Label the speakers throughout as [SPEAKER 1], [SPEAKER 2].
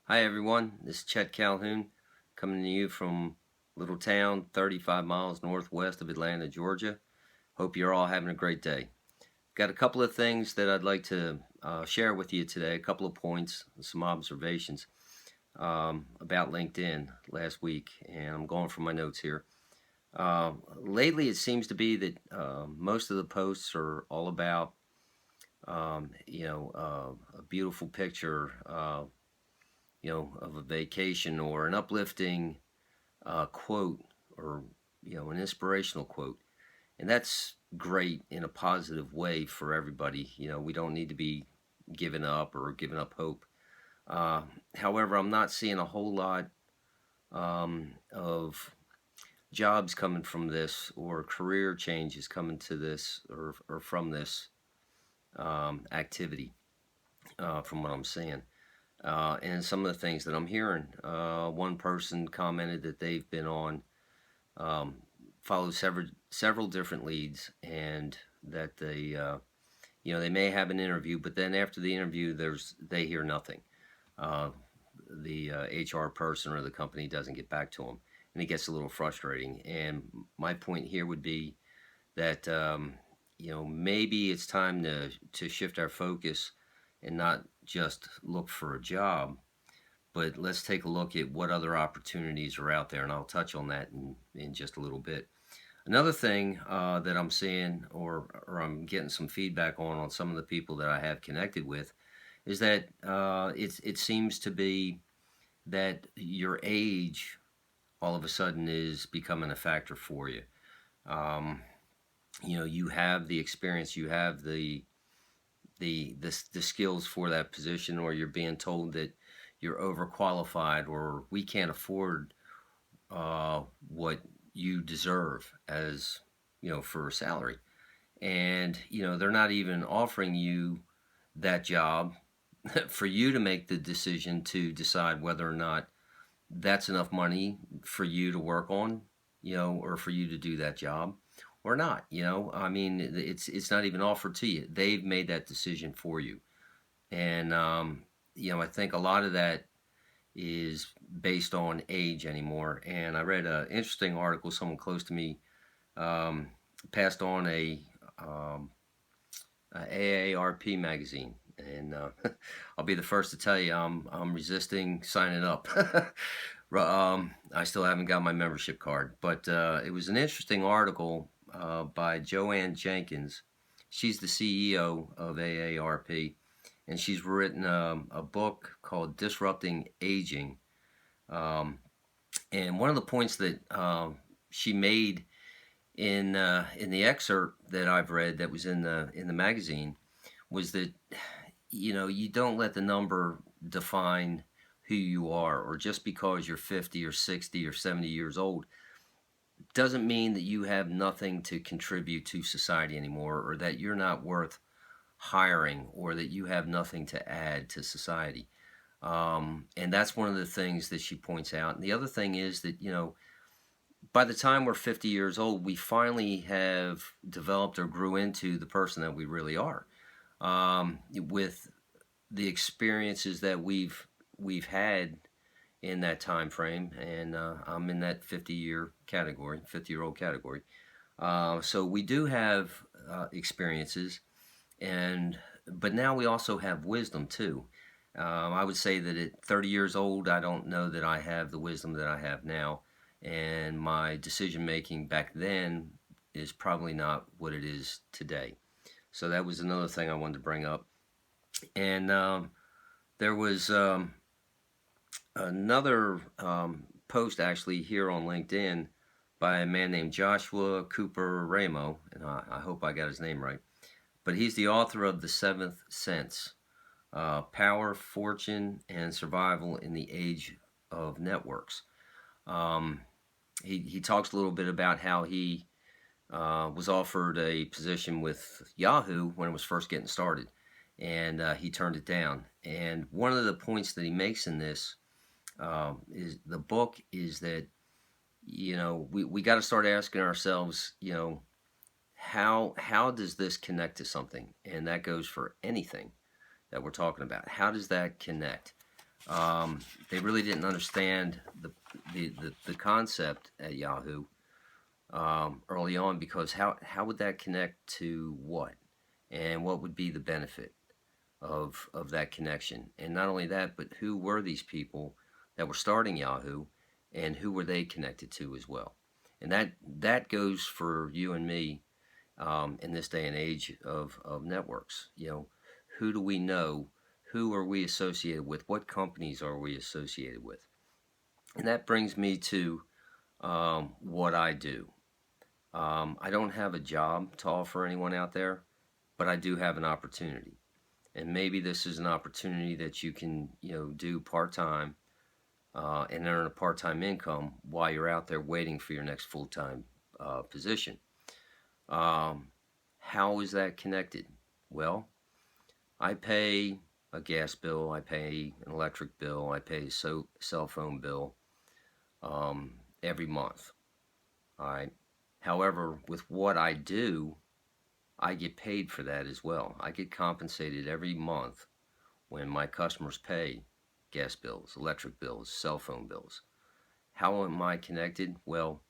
[SPEAKER 1] Hi everyone, this is Chet Calhoun coming to you from a little town 35 miles northwest of Atlanta, Georgia. Hope you're all having a great day. Got a couple of things that I'd like to share with you today, a couple of points, some observations about LinkedIn last week, and I'm going from my notes here. Lately, it seems to be that most of the posts are all about, a beautiful picture, of a vacation or an uplifting quote or an inspirational quote, and that's great in a positive way for everybody. We don't need to be giving up or giving up hope. Uh, However, I'm not seeing a whole lot of jobs coming from this or career changes coming to this or from this activity, from what I'm seeing. And some of the things that I'm hearing. One person commented that they've been on, um, followed several different leads, and that they may have an interview, but then after the interview, they hear nothing. Uh, the HR person or the company doesn't get back to them, and it gets a little frustrating. And my point here would be that maybe it's time to shift our focus and not just look for a job, but let's take a look at what other opportunities are out there, and I'll touch on that in just a little bit. Another thing that I'm seeing, or I'm getting some feedback on some of the people that I have connected with, is that it seems to be that your age all of a sudden is becoming a factor for you. Um, you have the experience, you have the skills for that position, or you're being told that you're overqualified, or we can't afford what you deserve as for a salary, and they're not even offering you that job for you to make the decision to decide whether or not that's enough money for you to work on, or for you to do that job or not. I mean, it's not even offered to you. They've made that decision for you. And I think a lot of that is based on age anymore. And I read an interesting article. Someone close to me um, passed on um, a AARP magazine, and I'll be the first to tell you I'm resisting signing up. I still haven't got my membership card, but it was an interesting article by Joanne Jenkins. She's the CEO of AARP, and she's written a book called Disrupting Aging. Um, and one of the points that she made in the excerpt that I've read that was in the magazine was that you don't let the number define who you are, or just because you're 50 or 60 or 70 years old doesn't mean that you have nothing to contribute to society anymore, or that you're not worth hiring, or that you have nothing to add to society. And that's one of the things that she points out. And the other thing is that, by the time we're 50 years old, we finally have developed or grew into the person that we really are, with the experiences that we've had in that time frame. And I'm in that 50-year-old category. So we do have experiences, and but now we also have wisdom too. I would say that at 30 years old, I don't know that I have the wisdom that I have now, and my decision making back then is probably not what it is today. So that was another thing I wanted to bring up. And there was another post actually here on LinkedIn by a man named Joshua Cooper Ramo, and I hope I got his name right. But he's the author of The Seventh Sense: Power, Fortune, and Survival in the Age of Networks. Um, he talks a little bit about how he was offered a position with Yahoo when it was first getting started, and he turned it down. And one of the points that he makes in this is the book is that we got to start asking ourselves, how does this connect to something, and that goes for anything that we're talking about. How does that connect? They really didn't understand the concept at Yahoo early on, because how would that connect to what, and what would be the benefit of that connection? And not only that, but who were these people that were starting Yahoo, and who were they connected to as well? And that goes for you and me in this day and age of networks. Who do we know? Who are we associated with? What companies are we associated with? And that brings me to what I do. I don't have a job to offer anyone out there, but I do have an opportunity. And maybe this is an opportunity that you can, do part-time and earn a part-time income while you're out there waiting for your next full-time position. How is that connected? Well, I pay a gas bill, I pay an electric bill, I pay a cell phone bill every month. All right. However, with what I do, I get paid for that as well. I get compensated every month when my customers pay gas bills, electric bills, cell phone bills. How am I connected? Well,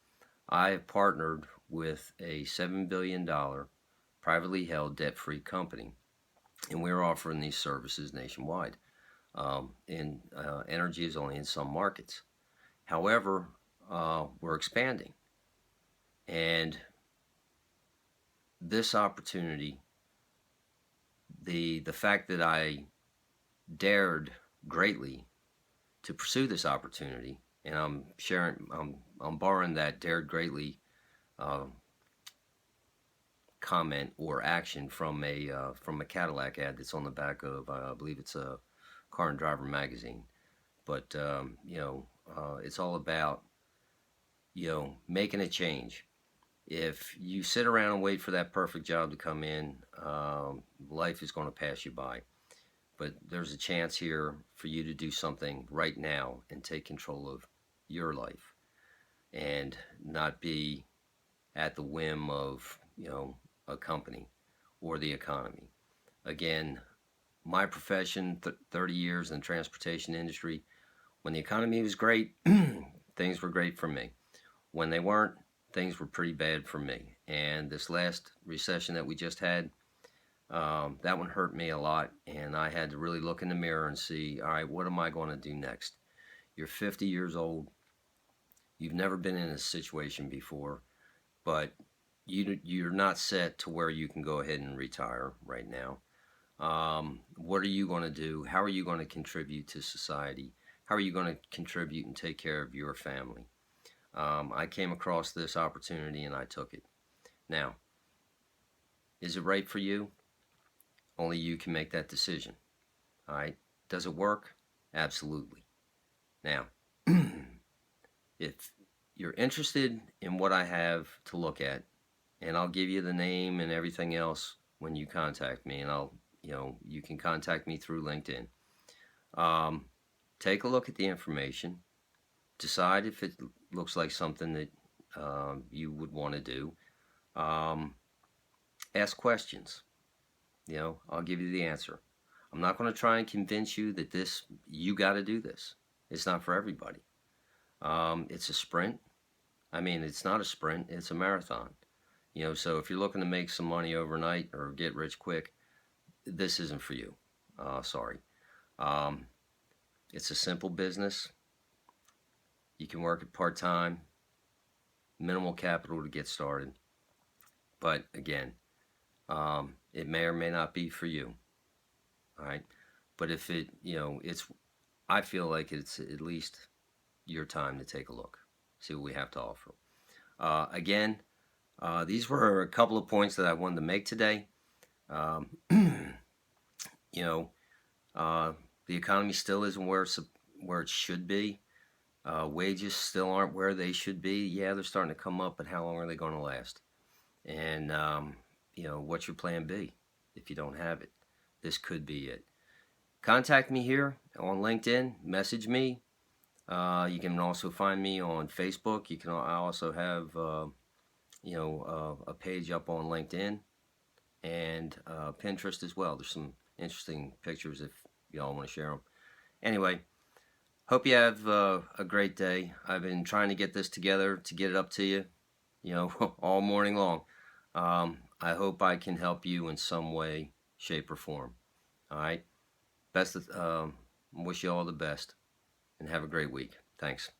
[SPEAKER 1] I have partnered with a $7 billion privately held debt-free company, and we're offering these services nationwide. Energy is only in some markets. However, we're expanding. And this opportunity, the fact that I dared greatly to pursue this opportunity, and I'm borrowing that dared greatly comment or action from a Cadillac ad that's on the back of, I believe it's a Car and Driver magazine. But it's all about making a change. If you sit around and wait for that perfect job to come in, life is going to pass you by. But there's a chance here for you to do something right now and take control of your life, and not be at the whim of a company or the economy. Again, my profession, 30 years in the transportation industry. When the economy was great, things were great for me. When they weren't, things were pretty bad for me. And this last recession that we just had, that one hurt me a lot, and I had to really look in the mirror and see, all right, what am I going to do next? You're 50 years old. You've never been in a situation before, but you're not set to where you can go ahead and retire right now. What are you going to do? How are you going to contribute to society? How are you going to contribute and take care of your family? I came across this opportunity and I took it. Now, is it right for you? Only you can make that decision. All right. Does it work? Absolutely. Now, if you're interested in what I have to look at, and I'll give you the name and everything else when you contact me, and you can contact me through LinkedIn. Take a look at the information, decide if it looks like something that you would want to do. Ask questions. I'll give you the answer. I'm not going to try and convince you that you got to do this. It's not for everybody. It's a sprint. I mean, it's not a sprint, it's a marathon. So if you're looking to make some money overnight or get rich quick, this isn't for you. Sorry. It's a simple business. You can work it part-time, minimal capital to get started. But again, it may or may not be for you. All right. But if I feel like it's at least your time to take a look, see what we have to offer. Again, these were a couple of points that I wanted to make today. The economy still isn't where it should be. Wages still aren't where they should be. Yeah, they're starting to come up, but how long are they going to last? And what's your plan B if you don't have it? This could be it. Contact me here on LinkedIn. Message me. You can also find me on Facebook. I also have a page up on LinkedIn and Pinterest as well. There's some interesting pictures if y'all want to share them. Anyway, Hope you have a great day. I've been trying to get this together to get it up to you, all morning long. I hope I can help you in some way, shape, or form. All right. Wish you all the best and have a great week. Thanks.